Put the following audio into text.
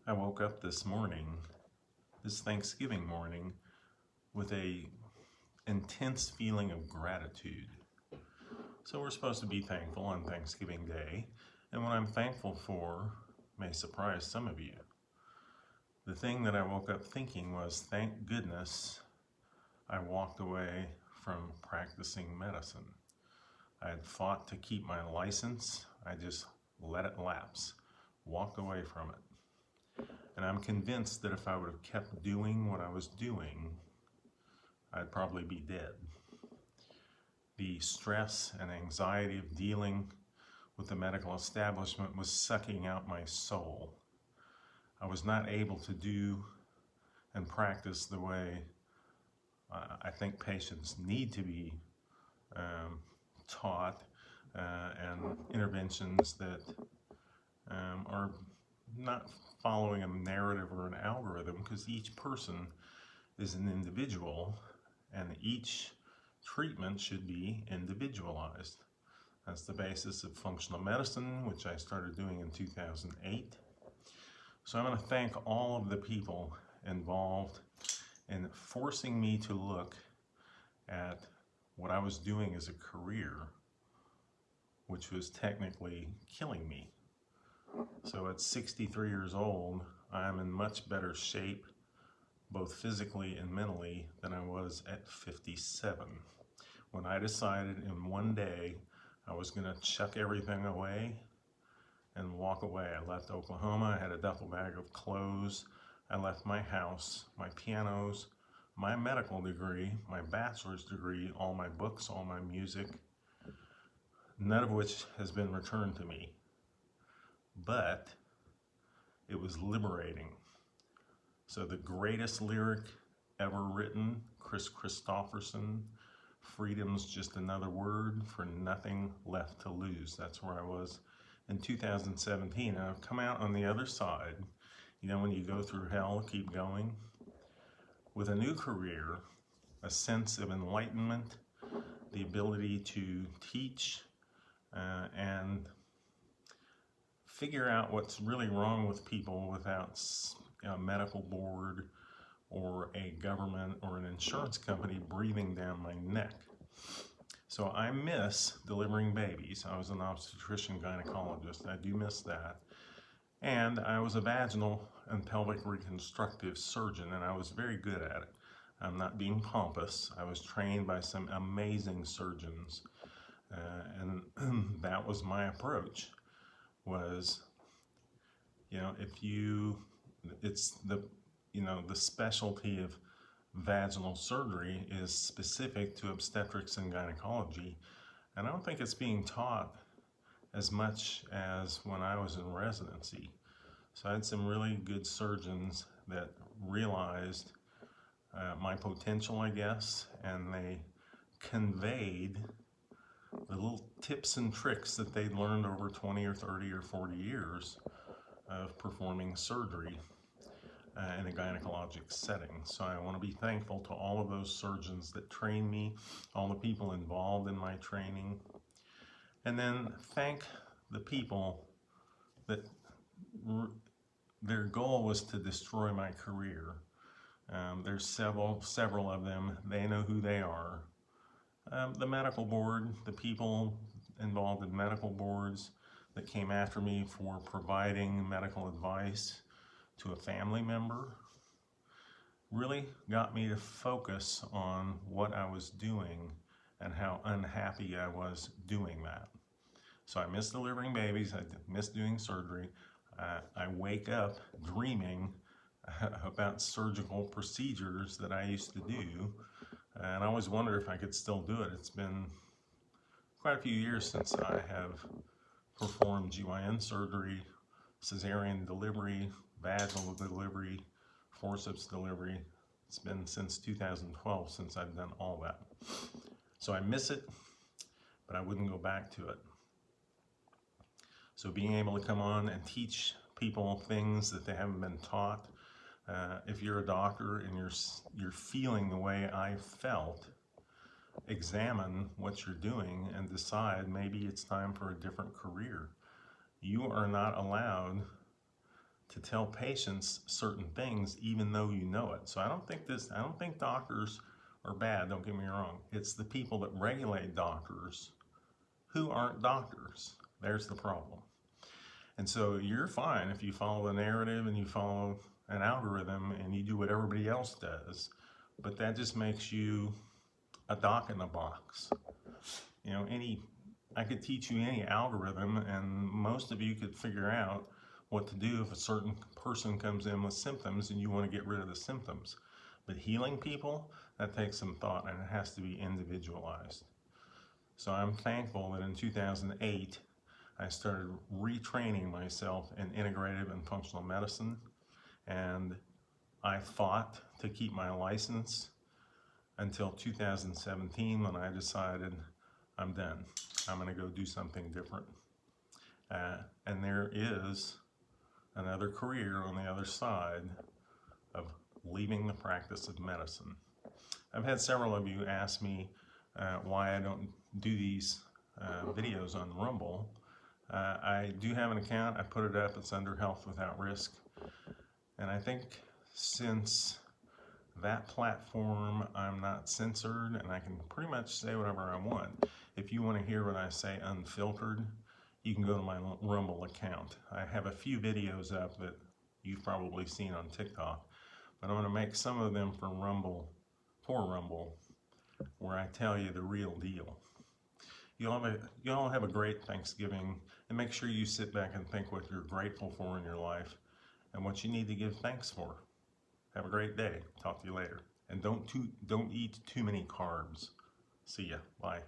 I woke up this Thanksgiving morning, with a intense feeling of gratitude. So we're supposed to be thankful on Thanksgiving Day, and what I'm thankful for may surprise some of you. The thing that I woke up thinking was, thank goodness I walked away from practicing medicine. I had fought to keep my license. I just let it lapse, walked away from it. And I'm convinced that if I would have kept doing what I was doing, I'd probably be dead. The stress and anxiety of dealing with the medical establishment was sucking out my soul. I was not able to do and practice the way I think patients need to be taught, and interventions that are not following a narrative or an algorithm, because each person is an individual and each treatment should be individualized. That's the basis of functional medicine, which I started doing in 2008. So I want to thank all of the people involved in forcing me to look at what I was doing as a career, which was technically killing me. So at 63 years old, I'm in much better shape, both physically and mentally, than I was at 57. When I decided in one day I was going to chuck everything away and walk away. I left Oklahoma. I had a duffel bag of clothes. I left my house, my pianos, my medical degree, my bachelor's degree, all my books, all my music, none of which has been returned to me. But it was liberating. So the greatest lyric ever written, Chris Christopherson, freedom's just another word for nothing left to lose. That's where I was in 2017. And I've come out on the other side. You know, when you go through hell, keep going. With a new career, a sense of enlightenment, the ability to teach and figure out what's really wrong with people without a medical board or a government or an insurance company breathing down my neck. So I miss delivering babies. I was an obstetrician gynecologist. I do miss that. And I was a vaginal and pelvic reconstructive surgeon, and I was very good at it. I'm not being pompous. I was trained by some amazing surgeons, and that was my approach. Was, it's the specialty of vaginal surgery is specific to obstetrics and gynecology, and I don't think it's being taught as much as when I was in residency. So I had some really good surgeons that realized my potential, I guess, and they conveyed the little tips and tricks that they'd learned over 20 or 30 or 40 years of performing surgery in a gynecologic setting. So I want to be thankful to all of those surgeons that trained me, all the people involved in my training, and then thank the people that their goal was to destroy my career. There's several of them. They know who they are. The medical board, the people involved in medical boards that came after me for providing medical advice to a family member, really got me to focus on what I was doing and how unhappy I was doing that. So I miss delivering babies. I miss doing surgery. I wake up dreaming about surgical procedures that I used to do, and I always wonder if I could still do it. It's been quite a few years since I have performed GYN surgery, cesarean delivery, vaginal delivery, forceps delivery. It's been since 2012 since I've done all that. So I miss it, but I wouldn't go back to it. So being able to come on and teach people things that they haven't been taught. If you're a doctor and you're feeling the way I felt, examine what you're doing and decide maybe it's time for a different career. You are not allowed to tell patients certain things even though you know it. So I don't think doctors are bad, don't get me wrong. It's the people that regulate doctors who aren't doctors. There's the problem. And so you're fine if you follow the narrative and you follow an algorithm and you do what everybody else does, but that just makes you a doc in the box. You know, I could teach you any algorithm and most of you could figure out what to do if a certain person comes in with symptoms and you want to get rid of the symptoms. But healing people, that takes some thought and it has to be individualized. So I'm thankful that in 2008, I started retraining myself in integrative and functional medicine, and I fought to keep my license until 2017 when I decided I'm done. I'm going to go do something different. And there is another career on the other side of leaving the practice of medicine. I've had several of you ask me why I don't do these videos on Rumble. I do have an account. I put it up. It's under Health Without Risk. And I think since that platform, I'm not censored and I can pretty much say whatever I want. If you want to hear what I say unfiltered, you can go to my Rumble account. I have a few videos up that you've probably seen on TikTok, but I'm going to make some of them for Rumble, where I tell you the real deal. You all have a great Thanksgiving, and make sure you sit back and think what you're grateful for in your life and what you need to give thanks for. Have a great day. Talk to you later. And don't eat too many carbs. See ya. Bye.